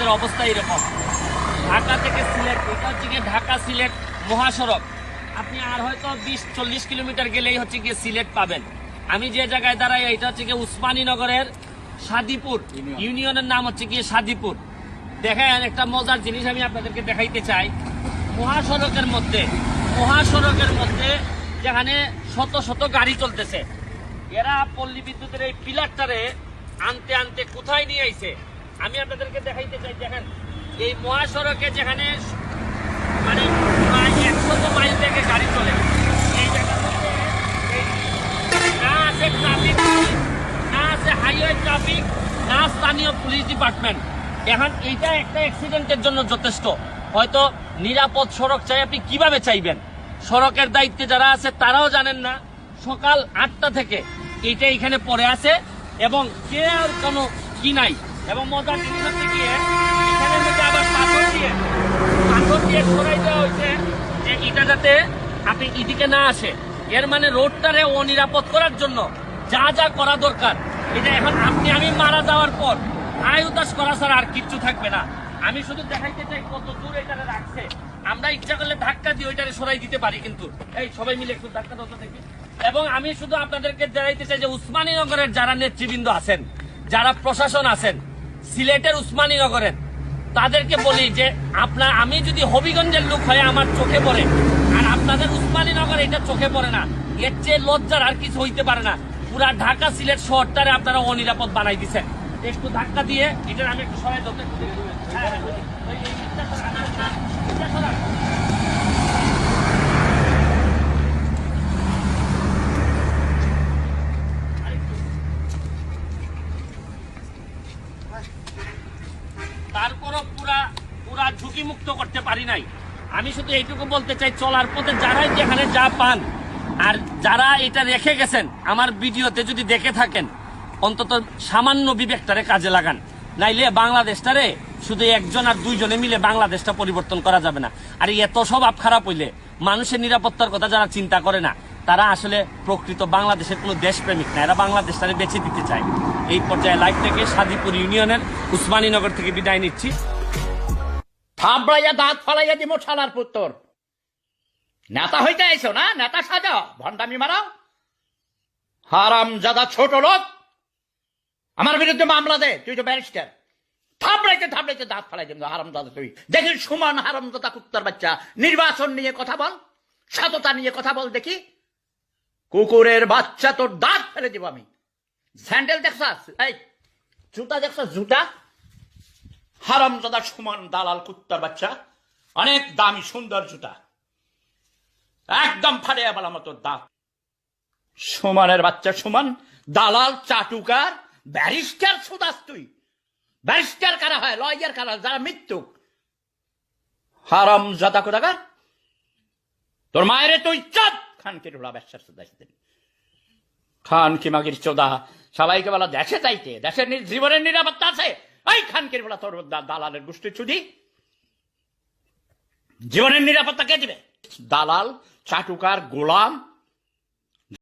আমাদের অবস্থা এরকম। ঢাকা থেকে সিলেট, এটা হচ্ছে গিয়ে ঢাকা সিলেট মহাসড়ক। আপনি আর হয়তো 20-40 কিলোমিটার গেলেই হচ্ছে গিয়ে সিলেট পাবেন। আমি যে জায়গায় দাঁড়াই এটা হচ্ছে গিয়ে উসমানীনগরের সাদিপুর ইউনিয়নের নাম হচ্ছে গিয়ে সাদিপুর। দেখেন একটা মজার জিনিস আমি আপনাদেরকে দেখাইতে চাই। মহাসড়কের মধ্যে যেখানে শত শত গাড়ি চলতেছে, এরা পল্লী বিদ্যুতের এই পিলারটারে আনতে আনতে কোথায় নিয়ে আইছে আমি আপনাদেরকে দেখাইতে চাই। দেখেন এই মহাসড়কে যেখানে মানে প্রায় 100 মাইল থেকে গাড়ি চলে, এই জায়গাটাতে না আছে ট্রাফিক, না আছে হাইওয়ে ট্রাফিক, না স্থানীয় পুলিশ ডিপার্টমেন্ট। এখন এইটা একটা অ্যাক্সিডেন্টের জন্য যথেষ্ট। হয়তো নিরাপদ সড়ক চাই, আপনি কিভাবে চাইবেন? সড়কের দায়িত্বে যারা আছে তারাও জানেন না। সকাল 8টা থেকে এইটা এখানে পড়ে আছে এবং কে আর কোনো কি নাই। এবং মজার জিনিস হচ্ছে গিয়ে এখানে মধ্যে আবার পাথর দিয়ে সরাই দেওয়া হয়েছে যে এটা যাতে আপনি এদিকে না আসে। এর মানে রোডটারে অনিরাপদ করার জন্য যা যা করা দরকার, এটা এখন আমি মারা যাওয়ার পর আয় উদাস করা ছাড়া আর কিচ্ছু থাকবে না। আমি শুধু দেখাইতে চাই কত দূর এটারে রাখছে। আমরা ইচ্ছা করলে ধাক্কা দিয়ে ওইটারে সরাই দিতে পারি, কিন্তু এই সবাই মিলে একটু ধাক্কা দাও দেখি। এবং আমি শুধু আপনাদেরকে জানাইতে চাই যে উসমানীনগরের যারা নেতৃবৃন্দ আছেন, যারা প্রশাসন আছেন সিলেটের উসমানীনগরের, তাদেরকে বলি যে আমি যদি হবিগঞ্জের লোক হয়ে আমার চোখে পড়ে আর আপনাদের উসমানীনগর এটা চোখে পড়ে না, এর চেয়ে লজ্জার আর কিছু হইতে পারে না। পুরা ঢাকা সিলেট শহরটারে আপনারা অনিরাপদ বানাই দিচ্ছেন। একটু ধাক্কা দিয়ে এটার আমি একটু সরাই ধরতে তারপরও পুরা ঝুঁকি মুক্ত করতে পারি নাই। আমি শুধু এইটুকু বলতে চাই, চলার পথে যারাই যেখানে যা পান আর যারা এটা রেখে গেছেন আমার ভিডিওতে যদি দেখে থাকেন, অন্তত সামান্য বিবেকটারে কাজে লাগান। নাইলে বাংলাদেশটারে শুধু একজন আর দুইজনে মিলে বাংলাদেশটা পরিবর্তন করা যাবে না। আর এত স্বভাব খারাপ হইলে মানুষের নিরাপত্তার কথা যারা চিন্তা করে না, তারা আসলে প্রকৃত বাংলাদেশের কোনো দেশপ্রেমিক না, এরা বাংলাদেশটারে বেছে দিতে চায়। এই পর্যায়ে লাইভ থেকে সাদিপুর ইউনিয়নের উসমানীনগর থেকে বিদায় নিচ্ছি। থাবড়াইয়া দাঁত ফালাইয়া দিব শালার পুত্তর। নেতা হইতে আইছো না, নেতা সাজাও, ভণ্ডামি মারাও। হারাম জাদা ছোট লোক, আমার বিরুদ্ধে মামলা দে, তুই তো ব্যারিস্টার। থাবড়াইতে দাঁত ফালাই দিব হারাম দাদা। তুই দেখি সুমান হারাম দাদা কুত্তার বাচ্চা, নির্বাচন নিয়ে কথা বল, সততা নিয়ে কথা বল দেখি। কুকুরের বাচ্চা, তোর দাঁত ফেলে দিব আমি। স্যান্ডেল দেখছাস, এই জুতা দেখছাস, জুতা? হারাম দাদা সুমান দালাল কুত্তার বাচ্চা, অনেক দামি সুন্দর জুতা, একদম ফাড়িয়া বলা মতো দাঁত। সুমানের বাচ্চা সুমান, দালাল, চাটুকার, ব্যারিস্টার সুদাস তুই। ব্যারিস্টার কারা হয়, লয়ার কারা, যারা মৃত্যুক। হারাম জাদা কোথাকার, তোর মায়ের তুই চাঁদ খানকে রোলা ব্যবসার সুদাস দিন। খান কি মাগির চোদা, সবাইকে বলা দেশে চাইতে, দেশের জীবনের নিরাপত্তা আছে। এই খানকে বলা তোর দালালের গোষ্ঠী চুদি, জীবনের নিরাপত্তা কে দিবে? দালাল, চাটুকার, গোলাম,